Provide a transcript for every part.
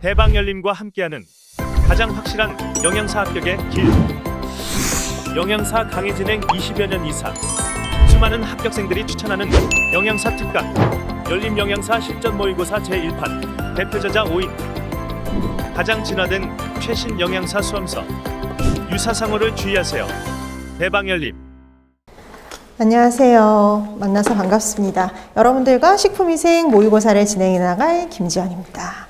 대방열림과 함께하는 가장 확실한 영양사 합격의 길. 영양사 강의 진행 20여 년 이상, 수많은 합격생들이 추천하는 영양사 특강 열림 영양사 실전 모의고사 제1판 대표저자 5인. 가장 진화된 최신 영양사 수험서. 유사상호를 주의하세요. 대방열림. 안녕하세요. 만나서 반갑습니다. 여러분들과 식품위생 모의고사를 진행해 나갈 김지연입니다.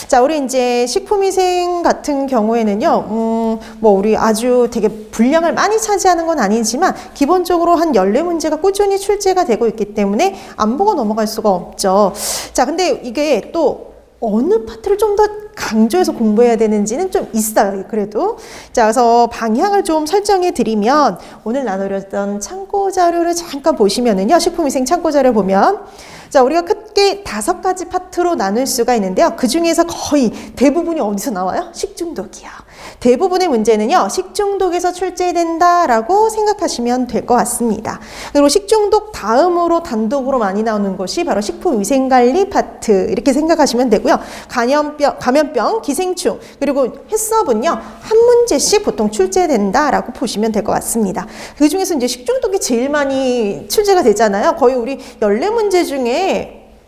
자, 우리 이제 식품위생 같은 경우에는요, 우리 아주 되게 분량을 많이 차지하는 건 아니지만, 기본적으로 한 14문제가 꾸준히 출제가 되고 있기 때문에 안 보고 넘어갈 수가 없죠. 자, 근데 이게 또 어느 파트를 좀 더 강조해서 공부해야 되는지는 좀 있어요, 그래도. 자, 그래서 방향을 좀 설정해 드리면, 오늘 나누려던 참고 자료를 잠깐 보시면은요, 식품위생 참고 자료 보면, 자, 우리가 크게 5가지 파트로 나눌 수가 있는데요. 그 중에서 거의 대부분이 어디서 나와요? 식중독이요. 대부분의 문제는요, 식중독에서 출제된다라고 생각하시면 될 것 같습니다. 그리고 식중독 다음으로 단독으로 많이 나오는 것이 바로 식품위생관리 파트, 이렇게 생각하시면 되고요. 감염병, 기생충, 그리고 해썹은요, 한 문제씩 보통 출제된다라고 보시면 될 것 같습니다. 그 중에서 이제 식중독이 제일 많이 출제가 되잖아요. 거의 우리 14문제 중에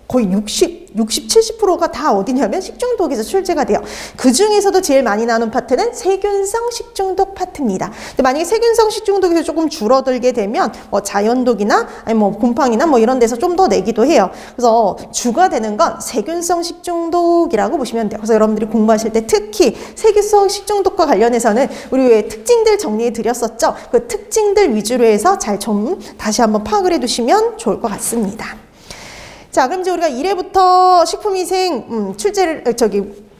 거의 60, 70%가 다 어디냐면 식중독에서 출제가 돼요. 그 중에서도 제일 많이 나오는 파트는 세균성 식중독 파트입니다. 근데 만약에 세균성 식중독에서 조금 줄어들게 되면 자연독이나 아니 곰팡이나 이런 데서 좀 더 내기도 해요. 그래서 주가 되는 건 세균성 식중독이라고 보시면 돼요. 그래서 여러분들이 공부하실 때 특히 세균성 식중독과 관련해서는 우리 왜 특징들 정리해 드렸었죠? 그 특징들 위주로 해서 잘 좀 다시 한번 파악을 해 두시면 좋을 것 같습니다. 자, 그럼 이제 우리가 1회부터 식품위생 출제를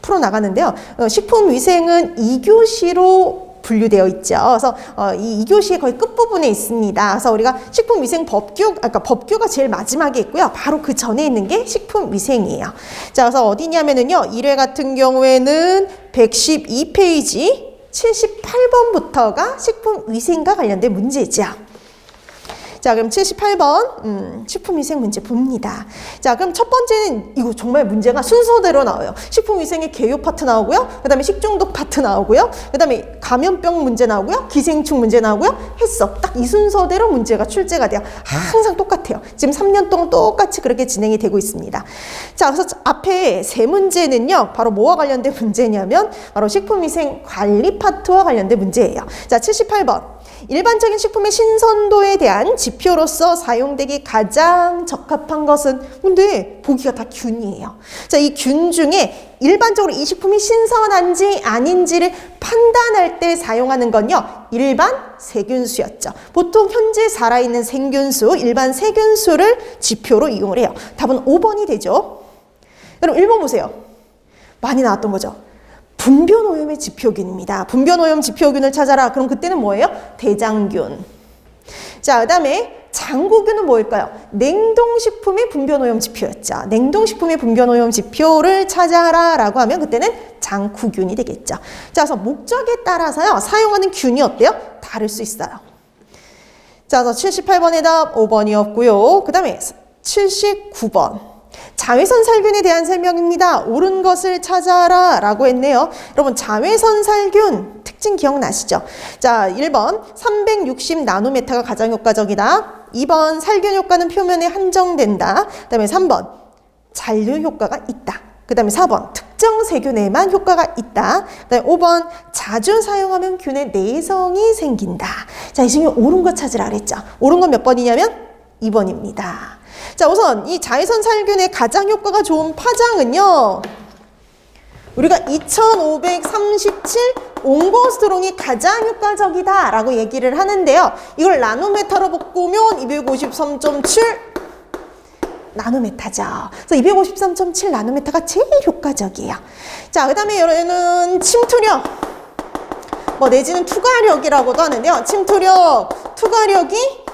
풀어나가는데요. 식품위생은 2교시로 분류되어 있죠. 그래서 이 2교시의 거의 끝부분에 있습니다. 그래서 우리가 식품위생 법규가 제일 마지막에 있고요. 바로 그 전에 있는 게 식품위생이에요. 자, 그래서 어디냐면은요. 1회 같은 경우에는 112페이지 78번부터가 식품위생과 관련된 문제죠. 자, 그럼 78번 식품위생 문제 봅니다. 자, 그럼 첫 번째는 이거 정말 문제가 순서대로 나와요. 식품위생의 개요 파트 나오고요. 그 다음에 식중독 파트 나오고요. 그 다음에 감염병 문제 나오고요. 기생충 문제 나오고요. 해썹. 딱 이 순서대로 문제가 출제가 돼요. 항상 똑같아요. 지금 3년 동안 똑같이 그렇게 진행이 되고 있습니다. 자, 그래서 앞에 세 문제는요. 바로 뭐와 관련된 문제냐면 바로 식품위생 관리 파트와 관련된 문제예요. 자, 78번. 일반적인 식품의 신선도에 대한 지표로서 사용되기 가장 적합한 것은, 근데 보기가 다 균이에요. 자, 이 균 중에 일반적으로 이 식품이 신선한지 아닌지를 판단할 때 사용하는 건요, 일반 세균수였죠. 보통 현재 살아있는 생균수, 일반 세균수를 지표로 이용을 해요. 답은 5번이 되죠. 그럼 1번 보세요. 많이 나왔던 거죠. 분변오염의 지표균입니다. 분변오염 지표균을 찾아라. 그럼 그때는 뭐예요? 대장균. 자, 그 다음에 장구균은 뭐일까요? 냉동식품의 분변오염 지표였죠. 냉동식품의 분변오염 지표를 찾아라 라고 하면 그때는 장구균이 되겠죠. 자, 그래서 목적에 따라서요, 사용하는 균이 어때요? 다를 수 있어요. 자, 그래서 78번의 답 5번이었고요. 그 다음에 79번. 자외선 살균에 대한 설명입니다. 옳은 것을 찾아라 라고 했네요. 여러분, 자외선 살균 특징 기억나시죠? 자, 1번 360 나노메타가 가장 효과적이다. 2번 살균 효과는 표면에 한정된다. 그 다음에 3번 잔류 효과가 있다. 그 다음에 4번 특정 세균에만 효과가 있다. 그 다음에 5번 자주 사용하면 균의 내성이 생긴다. 자, 이 중에 옳은 것 찾으라 그랬죠. 옳은 건 몇 번이냐면 2번입니다. 자, 우선 이 자외선 살균의 가장 효과가 좋은 파장은요, 우리가 2537 옹고스트롱이 가장 효과적이다 라고 얘기를 하는데요. 이걸 나노메타로 바꾸면 253.7 나노메타죠. 그래서 253.7 나노메타가 제일 효과적이에요. 자, 그 다음에 여기는 침투력, 내지는 투과력이라고도 하는데요. 침투력, 투과력이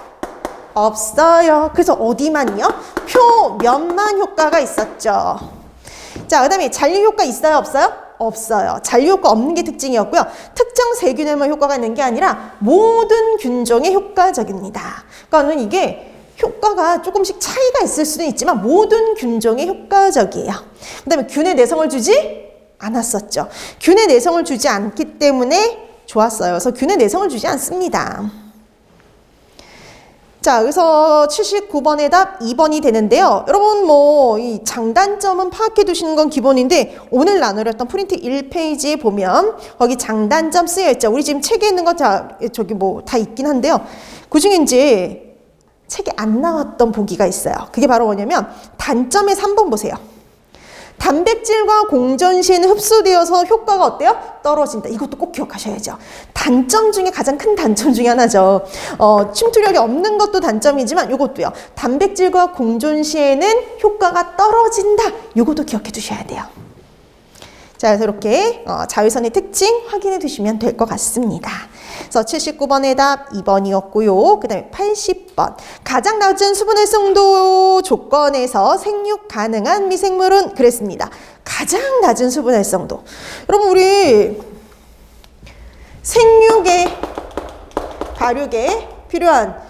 없어요. 그래서 어디만요? 표면만 효과가 있었죠. 자, 그 다음에 잔류 효과 있어요? 없어요? 없어요. 잔류 효과 없는 게 특징이었고요. 특정 세균에만 효과가 있는 게 아니라 모든 균종에 효과적입니다. 그러니까 이게 효과가 조금씩 차이가 있을 수는 있지만 모든 균종에 효과적이에요. 그 다음에 균에 내성을 주지 않았었죠. 균의 내성을 주지 않기 때문에 좋았어요. 그래서 균의 내성을 주지 않습니다. 자, 그래서 79번의 답 2번이 되는데요. 여러분 이 장단점은 파악해 두시는 건 기본인데 오늘 나누렸던 프린트 1페이지에 보면 거기 장단점 쓰여 있죠. 우리 지금 책에 있는 거 다 있긴 한데요. 그중에 이제 책에 안 나왔던 보기가 있어요. 그게 바로 뭐냐면 단점의 3번 보세요. 단백질과 공전 시에는 흡수되어서 효과가 어때요? 떨어진다. 이것도 꼭 기억하셔야죠. 단점 중에 가장 큰 단점 중에 하나죠. 침투력이 없는 것도 단점이지만 이것도요. 단백질과 공존 시에는 효과가 떨어진다. 이것도 기억해 두셔야 돼요. 자, 그래서 이렇게 자외선의 특징 확인해 두시면 될 것 같습니다. 그래서 79번의 답 2번이었고요. 그 다음에 80번. 가장 낮은 수분 활성도 조건에서 생육 가능한 미생물은 그랬습니다. 가장 낮은 수분 활성도. 여러분 우리 생육에 발육에 필요한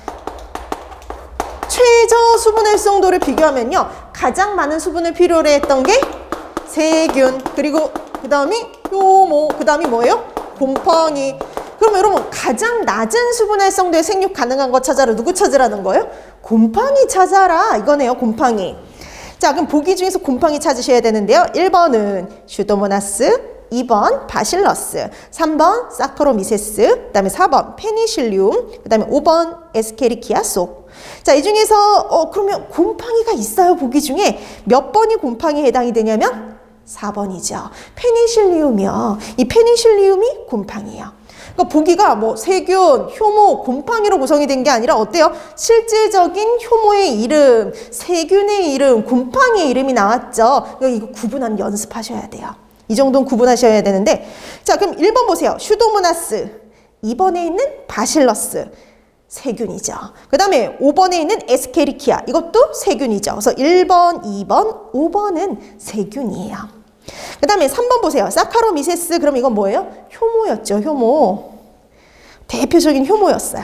최저 수분 활성도를 비교하면요. 가장 많은 수분을 필요로 했던 게 세균, 그리고 그 다음이 효모, 그 다음이 뭐예요? 곰팡이. 그럼 여러분 가장 낮은 수분 활성도에 생육 가능한 거 찾아라. 누구 찾으라는 거예요? 곰팡이 찾아라. 이거네요. 곰팡이. 자, 그럼 보기 중에서 곰팡이 찾으셔야 되는데요. 1번은 슈도모나스, 2번 바실러스, 3번 사카로미세스, 그 다음에 4번 페니실리움, 그 다음에 5번 에스케리키아 속. 자, 이 중에서 그러면 곰팡이가 있어요. 보기 중에 몇 번이 곰팡이에 해당이 되냐면 4번이죠. 페니실리움이요. 이 페니실리움이 곰팡이에요. 그러니까 보기가 세균, 효모, 곰팡이로 구성이 된 게 아니라 어때요? 실질적인 효모의 이름, 세균의 이름, 곰팡이의 이름이 나왔죠. 그러니까 이거 구분하는 연습하셔야 돼요. 이 정도는 구분하셔야 되는데, 자, 그럼 1번 보세요. 슈도모나스. 2번에 있는 바실러스. 세균이죠. 그 다음에 5번에 있는 에스케리키아. 이것도 세균이죠. 그래서 1번, 2번, 5번은 세균이에요. 그 다음에 3번 보세요. 사카로미세스. 그럼 이건 뭐예요? 효모였죠. 효모. 대표적인 효모였어요.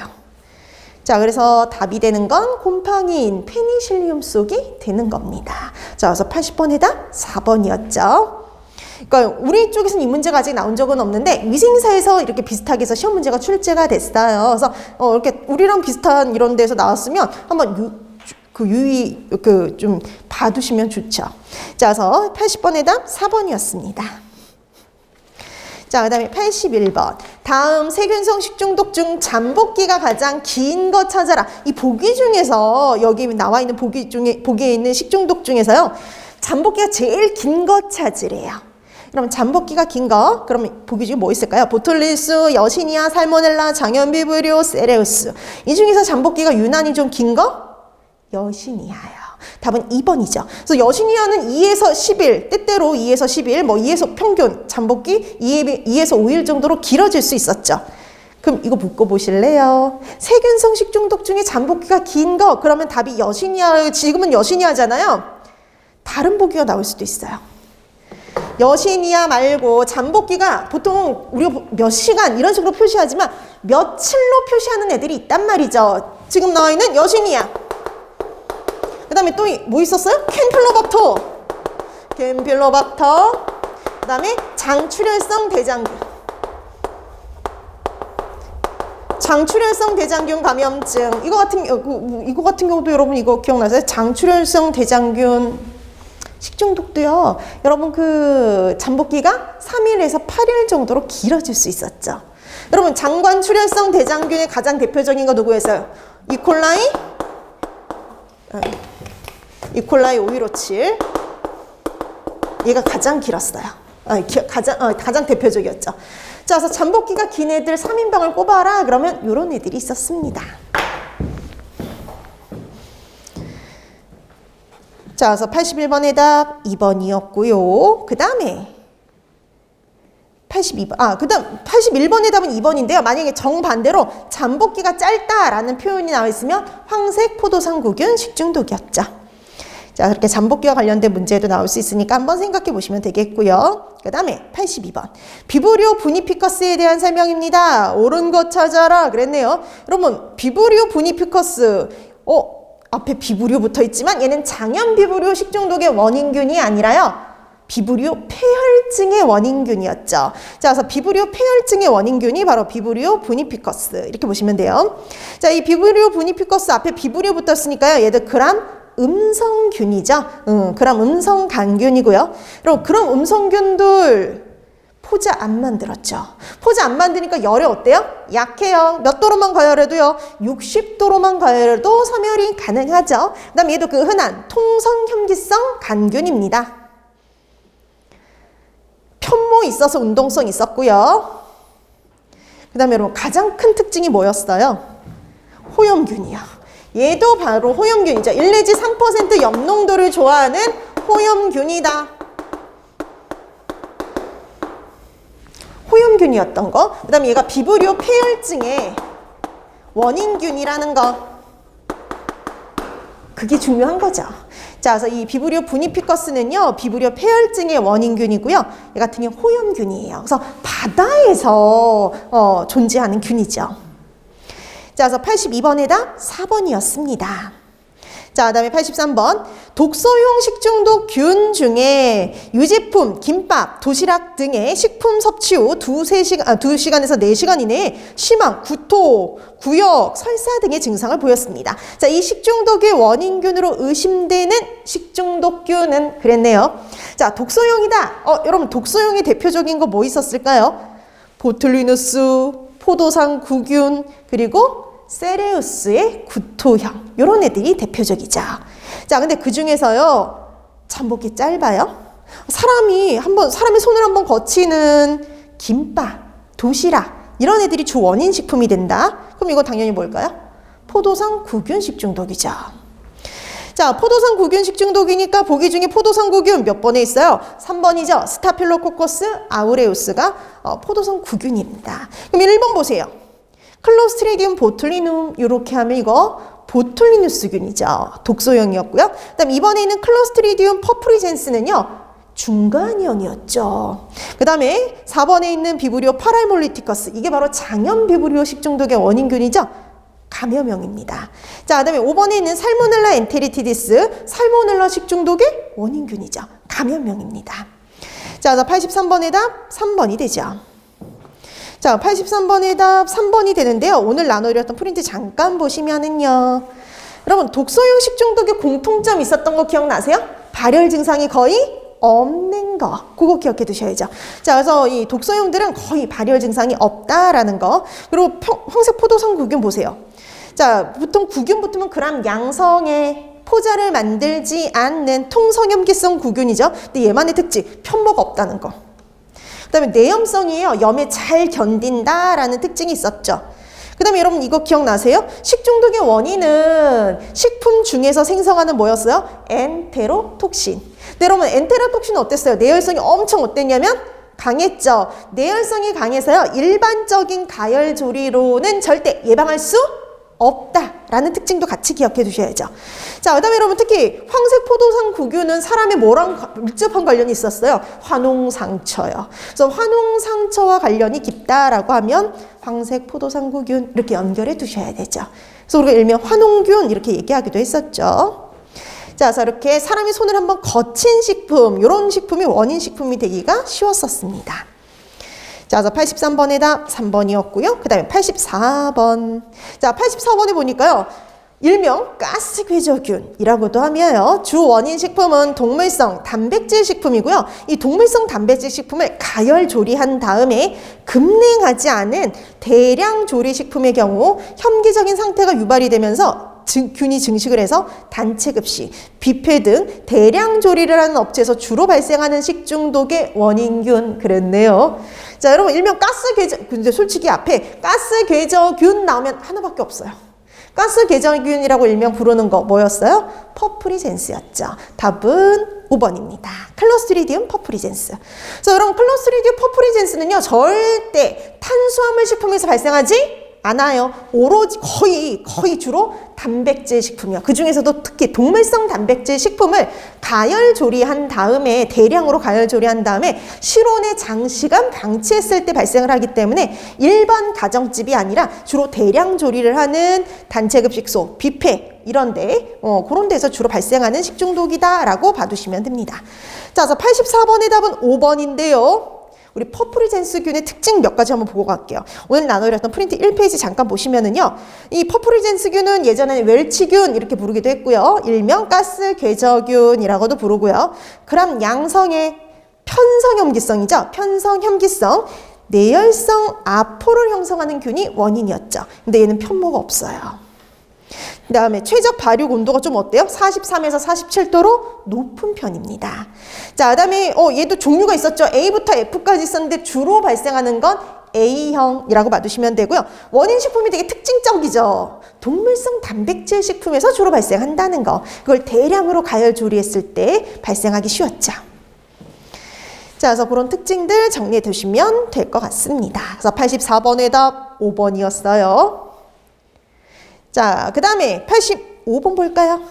자, 그래서 답이 되는 건 곰팡이인 페니실리움 속이 되는 겁니다. 자, 그래서 80번의 답 4번이었죠. 그러니까 우리 쪽에서는 이 문제가 아직 나온 적은 없는데 위생사에서 이렇게 비슷하게 해서 시험 문제가 출제가 됐어요. 그래서 이렇게 우리랑 비슷한 이런 데서 나왔으면 한번 좀 봐두시면 좋죠. 자, 그래서 80번의 답 4번이었습니다. 자, 그 다음에 81번. 다음 세균성 식중독 중 잠복기가 가장 긴 거 찾아라. 이 보기 중에서 여기 나와 있는 보기에 있는 식중독 중에서요. 잠복기가 제일 긴 거 찾으래요. 그럼 잠복기가 긴 거, 그러면 보기 중에 뭐 있을까요? 보툴리스, 여시니아, 살모넬라, 장염비브리오, 세레우스. 이 중에서 잠복기가 유난히 좀 긴 거? 여시니아요. 답은 2번이죠. 그래서 여시니아는 2에서 10일, 때때로 2에서 10일, 2에서 평균, 잠복기 2에서 5일 정도로 길어질 수 있었죠. 그럼 이거 묶어보실래요? 세균성 식중독 중에 잠복기가 긴 거, 그러면 답이 여시니아, 지금은 여시니아잖아요. 다른 보기가 나올 수도 있어요. 여시니아 말고 잠복기가 보통 우리가 몇 시간 이런 식으로 표시하지만 며칠로 표시하는 애들이 있단 말이죠. 지금 나와 있는 여시니아. 그 다음에 또 뭐 있었어요? 캠필로박터. 그 다음에 장출혈성 대장균. 장출혈성 대장균 감염증. 이거 같은 경우도 여러분 이거 기억나세요? 장출혈성 대장균 식중독도요. 여러분 잠복기가 3일에서 8일 정도로 길어질 수 있었죠. 여러분 장관출혈성 대장균의 가장 대표적인 거 누구였어요? 이콜라이 5157. 얘가 가장 길었어요. 가장 대표적이었죠. 자, 그래서 잠복기가 긴 애들 3인방을 꼽아라. 그러면 이런 애들이 있었습니다. 자, 그래서 81번의 답 2번이었고요. 그 다음에 81번의 답은 2번인데요. 만약에 정반대로 잠복기가 짧다라는 표현이 나와 있으면 황색 포도상구균 식중독이었죠. 자, 그렇게 잠복기와 관련된 문제도 나올 수 있으니까 한번 생각해 보시면 되겠고요. 그 다음에 82번. 비브리오 부니피커스에 대한 설명입니다. 옳은 것 찾아라 그랬네요. 여러분, 비브리오 부니피커스, 앞에 비브리오 붙어 있지만 얘는 장염 비브리오 식중독의 원인균이 아니라요. 비브리오 폐혈증의 원인균이었죠. 자, 그래서 비브리오 폐혈증의 원인균이 바로 비브리오 부니피커스 이렇게 보시면 돼요. 자, 이 비브리오 부니피커스 앞에 비브리오 붙었으니까요. 얘들 그람 음성균이죠. 그람 음성 간균이고요. 그리고 그럼 음성균들 포자 안 만들었죠. 포자 안 만드니까 열이 어때요? 약해요. 몇 도로만 가열해도요. 60도로만 가열해도 섬열이 가능하죠. 그 다음에 얘도 그 흔한 통성혐기성 간균입니다. 편모 있어서 운동성 있었고요. 그 다음에 여러분 가장 큰 특징이 뭐였어요? 호염균이요. 얘도 바로 호염균이죠. 1 내지 3% 염농도를 좋아하는 호염균이다. 호염균이었던 거. 그 다음에 얘가 비브리오 폐혈증의 원인균이라는 거. 그게 중요한 거죠. 자, 그래서 이 비브리오 부니피커스는요, 비브리오 폐혈증의 원인균이고요. 얘 같은 경우 호염균이에요. 그래서 바다에서 존재하는 균이죠. 자, 그래서 82번에다 4번이었습니다. 자, 그 다음에 83번. 독소용 식중독 균 중에 유제품, 김밥, 도시락 등의 식품 섭취 후 2시간에서 4시간 이내에 심한 구토, 구역, 설사 등의 증상을 보였습니다. 자, 이 식중독의 원인균으로 의심되는 식중독균은 그랬네요. 자, 독소용이다. 여러분, 독소용의 대표적인 거 뭐 있었을까요? 보툴리누스, 포도상 구균, 그리고 세레우스의 구토형, 이런 애들이 대표적이죠. 자, 근데 그 중에서요, 잠복기 짧아요. 사람의 손을 한번 거치는 김밥, 도시락, 이런 애들이 주 원인 식품이 된다. 그럼 이거 당연히 뭘까요? 포도상 구균 식중독이죠. 자, 포도상 구균 식중독이니까 보기 중에 포도상 구균 몇 번에 있어요? 3번이죠. 스타필로코커스 아우레우스가 포도상 구균입니다. 그럼 1번 보세요. 클로스트리디움 보툴리눔 이렇게 하면 이거 보툴리누스균이죠. 독소형이었고요. 그 다음 이번에 있는 클로스트리디움 퍼프리젠스는요. 중간형이었죠. 그 다음에 4번에 있는 비브리오 파랄몰리티커스 이게 바로 장염 비브리오 식중독의 원인균이죠. 감염형입니다. 자, 그 다음에 5번에 있는 살모넬라 엔테리티디스 살모넬라 식중독의 원인균이죠. 감염형입니다. 자, 83번의 답 3번이 되죠. 자, 83번의 답 3번이 되는데요. 오늘 나눠드렸던 프린트 잠깐 보시면은요. 여러분, 독소용 식중독의 공통점 있었던 거 기억나세요? 발열 증상이 거의 없는 거. 그거 기억해 두셔야죠. 자, 그래서 이 독소용들은 거의 발열 증상이 없다라는 거. 그리고 황색 포도상 구균 보세요. 자, 보통 구균 붙으면 그람 양성의 포자를 만들지 않는 통성염기성 구균이죠. 근데 얘만의 특징, 편모가 없다는 거. 그 다음에 내염성이에요. 염에 잘 견딘다라는 특징이 있었죠. 그 다음에 여러분 이거 기억나세요? 식중독의 원인은 식품 중에서 생성하는 뭐였어요? 엔테로톡신. 근데 여러분 엔테로톡신은 어땠어요? 내열성이 엄청 어땠냐면 강했죠. 내열성이 강해서요. 일반적인 가열조리로는 절대 예방할 수 없다라는 특징도 같이 기억해 두셔야죠. 자, 그 다음에 여러분 특히 황색 포도상 구균은 사람의 뭐랑 밀접한 관련이 있었어요? 화농상처요. 그래서 화농상처와 관련이 깊다라고 하면 황색 포도상 구균 이렇게 연결해 두셔야 되죠. 그래서 우리가 일명 화농균 이렇게 얘기하기도 했었죠. 자, 그래서 이렇게 사람이 손을 한번 거친 식품, 이런 식품이 원인 식품이 되기가 쉬웠었습니다. 자, 83번의 답 3번이었고요. 그 다음에 84번. 자, 84번에 보니까요. 일명 가스궤저균이라고도 하며요. 주 원인 식품은 동물성 단백질 식품이고요. 이 동물성 단백질 식품을 가열 조리한 다음에 급냉하지 않은 대량 조리 식품의 경우 혐기적인 상태가 유발이 되면서 균이 증식을 해서 단체 급식, 뷔페 등 대량 조리를 하는 업체에서 주로 발생하는 식중독의 원인균 그랬네요. 자, 여러분 일명 가스궤저, 근데 솔직히 앞에 가스궤저균 나오면 하나밖에 없어요. 가스궤저균이라고 일명 부르는 거 뭐였어요? 퍼프리젠스였죠. 답은 5번입니다. 클로스트리디움 퍼프리젠스. 그래서 여러분 클로스트리디움 퍼프리젠스는요 절대 탄수화물 식품에서 발생하지 않아요. 오로지 거의 주로 단백질 식품이요. 그 중에서도 특히 동물성 단백질 식품을 가열 조리한 다음에 대량으로 가열 조리한 다음에 실온에 장시간 방치했을 때 발생을 하기 때문에 일반 가정집이 아니라 주로 대량 조리를 하는 단체 급식소, 뷔페 이런데 그런 데서 주로 발생하는 식중독이다라고 봐두시면 됩니다. 자, 그래서 84번의 답은 5번인데요. 우리 퍼프리젠스균의 특징 몇 가지 한번 보고 갈게요. 오늘 나눠드렸던 프린트 1페이지 잠깐 보시면은요. 이 퍼프리젠스균은 예전에는 웰치균 이렇게 부르기도 했고요. 일명 가스궤저균이라고도 부르고요. 그럼 양성의 편성염기성이죠. 편성염기성, 내열성 아포를 형성하는 균이 원인이었죠. 근데 얘는 편모가 없어요. 그 다음에 최적 발육 온도가 좀 어때요? 43에서 47도로 높은 편입니다. 자, 그 다음에 얘도 종류가 있었죠. A부터 F까지 있었는데 주로 발생하는 건 A형이라고 봐두시면 되고요. 원인 식품이 되게 특징적이죠. 동물성 단백질 식품에서 주로 발생한다는 거. 그걸 대량으로 가열 조리했을 때 발생하기 쉬웠죠. 자, 그래서 그런 특징들 정리해 두시면 될 것 같습니다. 그래서 84번의 답 5번이었어요. 자, 그 다음에 85번 볼까요?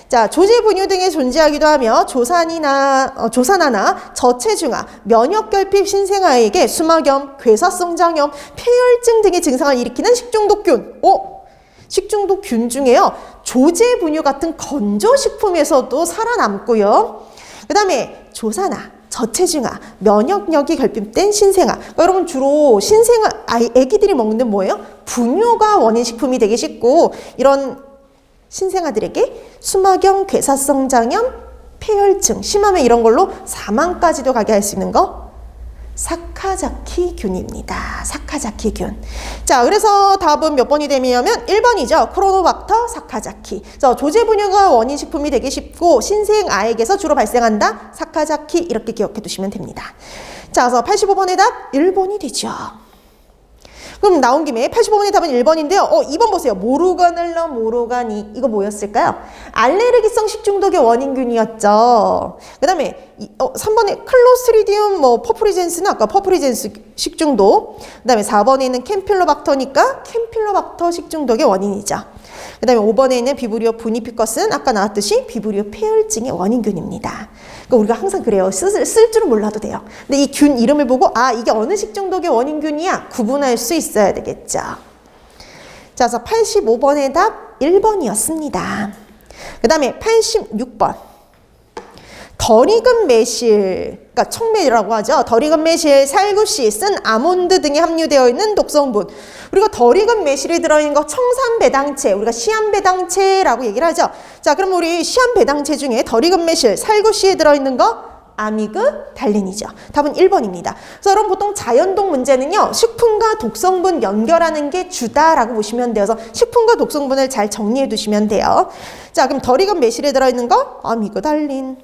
자, 조제 분유 등에 존재하기도 하며 조산화나 저체중아, 면역결핍 신생아에게 수막염, 괴사성장염, 폐혈증 등의 증상을 일으키는 식중독균. 식중독균 중에요. 조제 분유 같은 건조식품에서도 살아남고요. 그 다음에 조산화, 저체중아, 면역력이 결핍된 신생아. 그러니까 여러분 주로 신생아, 애기들이 먹는 뭐예요? 분유가 원인 식품이 되기 쉽고 이런 신생아들에게 수막염, 괴사성장염, 폐혈증, 심하면 이런 걸로 사망까지도 가게 할 수 있는 거 사카자키균입니다. 사카자키균. 자, 그래서 답은 몇 번이 되냐면 1번이죠. 크로노박터 사카자키. 조제 분유가 원인 식품이 되기 쉽고 신생아에게서 주로 발생한다. 사카자키 이렇게 기억해 두시면 됩니다. 자, 그래서 85번의 답 1번이 되죠. 그럼 나온 김에 85번의 답은 1번인데요. 2번 보세요. 모루가넬라 모루가니. 이거 뭐였을까요? 알레르기성 식중독의 원인균이었죠. 그 다음에 3번에 클로스트리디움 퍼프리젠스는 아까 퍼프리젠스 식중독. 그 다음에 4번에 있는 캠필로박터니까 캠필로박터 식중독의 원인이죠. 그 다음에 5번에 있는 비브리오 부니피커스는 아까 나왔듯이 비브리오 폐혈증의 원인균입니다. 그러니까 우리가 항상 그래요. 쓸 줄은 몰라도 돼요. 근데 이 균 이름을 보고 이게 어느 식중독의 원인균이야 구분할 수 있어야 되겠죠. 자, 그래서 85번의 답 1번이었습니다. 그 다음에 86번. 덜익은 매실, 그러니까 청매라고 하죠. 덜익은 매실, 살구씨, 쓴 아몬드 등에 함유되어 있는 독성분. 우리가 덜익은 매실이 들어있는 거 청산배당체, 우리가 시한배당체라고 얘기를 하죠. 자, 그럼 우리 시한배당체 중에 덜익은 매실, 살구씨에 들어있는 거 아미그달린이죠. 답은 1번입니다. 그래서 여러분 보통 자연독 문제는요. 식품과 독성분 연결하는 게 주다라고 보시면 되어서 식품과 독성분을 잘 정리해 두시면 돼요. 자, 그럼 덜익은 매실에 들어있는 거 아미그달린.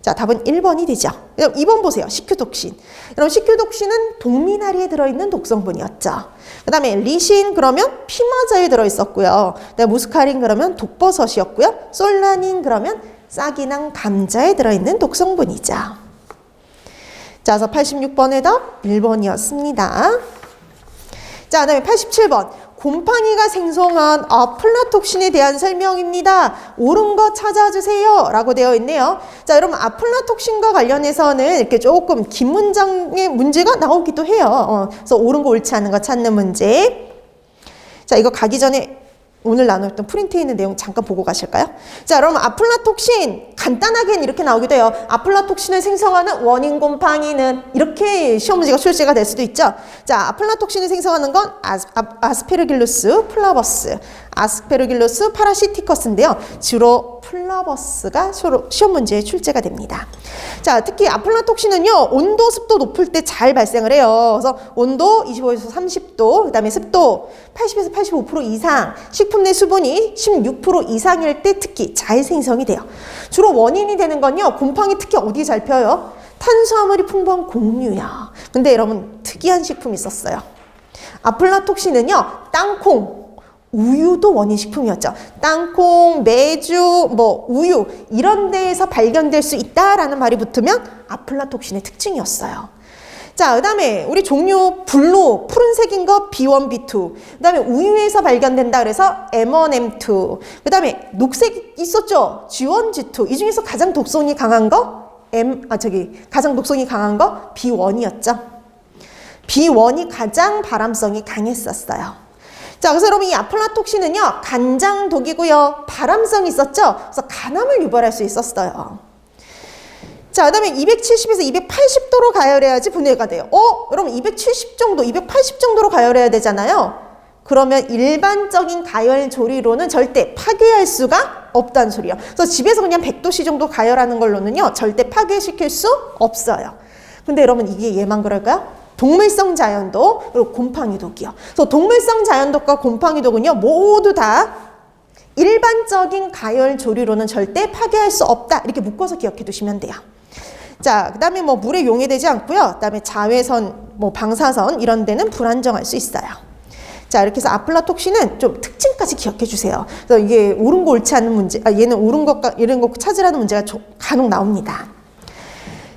자, 답은 1번이 되죠. 그럼 2번 보세요. 식큐독신. 여러분 식큐독신은 동미나리에 들어있는 독성분이었죠. 그 다음에 리신 그러면 피마자에 들어있었고요. 그다음에 무스카린 그러면 독버섯이었고요. 솔라닌 그러면 싹이랑 감자에 들어있는 독성분이죠. 자, 그래서 86번의 답 1번이었습니다. 자, 그 다음에 87번. 곰팡이가 생성한 아플라톡신에 대한 설명입니다. 옳은 거 찾아주세요. 라고 되어 있네요. 자, 여러분 아플라톡신과 관련해서는 이렇게 조금 긴 문장의 문제가 나오기도 해요. 그래서 옳은 거 옳지 않은 거 찾는 문제. 자, 이거 가기 전에 오늘 나눴던 프린트에 있는 내용 잠깐 보고 가실까요? 자, 여러분 아플라톡신 간단하게는 이렇게 나오기도 해요. 아플라톡신을 생성하는 원인 곰팡이는 이렇게 시험 문제가 출제가 될 수도 있죠. 자, 아플라톡신을 생성하는 건 아스페르길루스 플라버스, 아스페르길루스 파라시티커스인데요. 주로 플라버스가 시험 문제에 출제가 됩니다. 자, 특히 아플라톡신은요. 온도, 습도 높을 때 잘 발생을 해요. 그래서 온도 25에서 30도, 그 다음에 습도 80에서 85% 이상, 식품 내 수분이 16% 이상일 때 특히 잘 생성이 돼요. 주로 원인이 되는 건요. 곰팡이 특히 어디 잘 펴요? 탄수화물이 풍부한 곡류야. 근데 여러분 특이한 식품이 있었어요. 아플라톡신은요. 땅콩, 우유도 원인 식품이었죠. 땅콩, 메주, 우유 이런 데에서 발견될 수 있다라는 말이 붙으면 아플라톡신의 특징이었어요. 자, 그 다음에 우리 종류 블루, 푸른색인 거 B1, B2. 그 다음에 우유에서 발견된다 그래서 M1, M2. 그 다음에 녹색 있었죠? G1, G2. 이 중에서 가장 독성이 강한 거 가장 독성이 강한 거 B1이었죠. B1이 가장 발암성이 강했었어요. 자, 그래서 여러분 이 아플라톡신은요, 간장독이고요, 발암성이 있었죠. 그래서 간암을 유발할 수 있었어요. 자, 그 다음에 270에서 280도로 가열해야지 분해가 돼요. 여러분 270 정도, 280 정도로 가열해야 되잖아요. 그러면 일반적인 가열 조리로는 절대 파괴할 수가 없다는 소리예요. 그래서 집에서 그냥 100도씨 정도 가열하는 걸로는요, 절대 파괴시킬 수 없어요. 근데 여러분 이게 얘만 그럴까요? 동물성 자연독, 그리고 곰팡이독이요. 그래서 동물성 자연독과 곰팡이독은요, 모두 다 일반적인 가열 조리로는 절대 파괴할 수 없다. 이렇게 묶어서 기억해 두시면 돼요. 자, 그 다음에 뭐 물에 용해되지 않고요. 그 다음에 자외선, 뭐 방사선 이런 데는 불안정할 수 있어요. 자, 이렇게 해서 아플라톡신은 좀 특징까지 기억해 주세요. 그래서 이게 옳은 거 옳지 않은 문제, 얘는 옳은 것과 이런 거 찾으라는 문제가 간혹 나옵니다.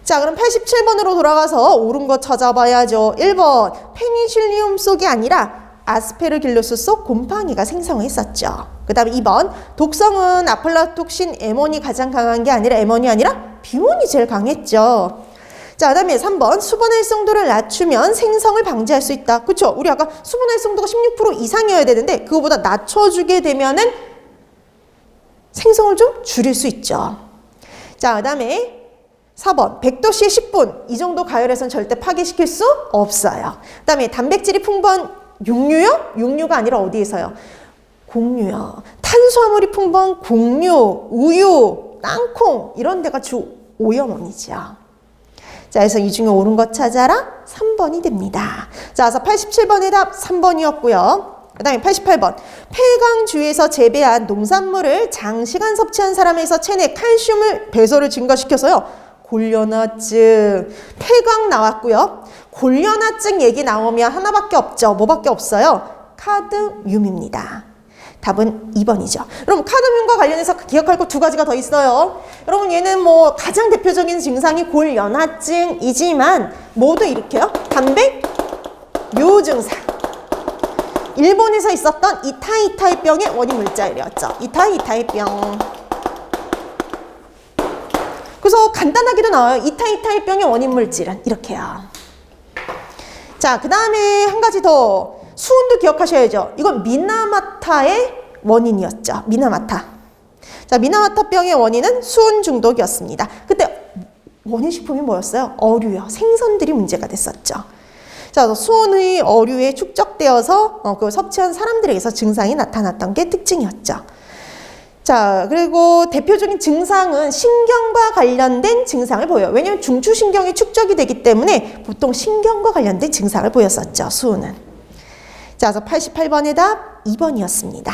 자, 그럼 87번으로 돌아가서 옳은 거 찾아봐야죠. 1번, 페니실리움 속이 아니라 아스페르길루스 속 곰팡이가 생성했었죠. 그 다음에 2번, 독성은 아플라톡신 M1이 가장 강한 게 아니라 M1이 아니라 B1이 제일 강했죠. 자, 그 다음에 3번, 수분 활성도를 낮추면 생성을 방지할 수 있다. 그쵸? 우리 아까 수분 활성도가 16% 이상이어야 되는데 그거보다 낮춰주게 되면은 생성을 좀 줄일 수 있죠. 자, 그 다음에 4번, 100도씨에 10분. 이 정도 가열에선 절대 파괴시킬 수 없어요. 그 다음에 단백질이 풍부한 육류요? 육류가 아니라 어디에서요? 곡류요. 탄수화물이 풍부한 곡류, 우유, 땅콩 이런 데가 주 오염원이죠. 자, 그래서 이 중에 옳은 것 찾아라. 3번이 됩니다. 자, 그래서 87번의 답 3번이었고요. 그 다음에 88번. 폐광주에서 재배한 농산물을 장시간 섭취한 사람에서 체내 칼슘을 배설을 증가시켜서요. 골련화증, 폐광 나왔고요. 골련화증 얘기 나오면 하나밖에 없죠. 뭐밖에 없어요? 카드뮴입니다. 답은 2번이죠. 여러분 카드뮴과 관련해서 기억할 거 두 가지가 더 있어요. 여러분 얘는 뭐 가장 대표적인 증상이 골련화증이지만 모두 일으켜요. 단백 요증상. 일본에서 있었던 이타이타이병의 원인 물질이었죠. 이타이타이병. 그래서 간단하게도 나와요. 이타이타이병의 원인 물질은 이렇게요. 자, 그 다음에 한 가지 더. 수은도 기억하셔야죠. 이건 미나마타의 원인이었죠. 미나마타. 자, 미나마타병의 원인은 수은 중독이었습니다. 그때 원인 식품이 뭐였어요? 어류요. 생선들이 문제가 됐었죠. 자, 수은의 어류에 축적되어서 그걸 섭취한 사람들에게서 증상이 나타났던 게 특징이었죠. 자, 그리고 대표적인 증상은 신경과 관련된 증상을 보여요. 왜냐하면 중추신경이 축적이 되기 때문에 보통 신경과 관련된 증상을 보였었죠. 수은은. 자, 그래서 88번의 답 2번이었습니다.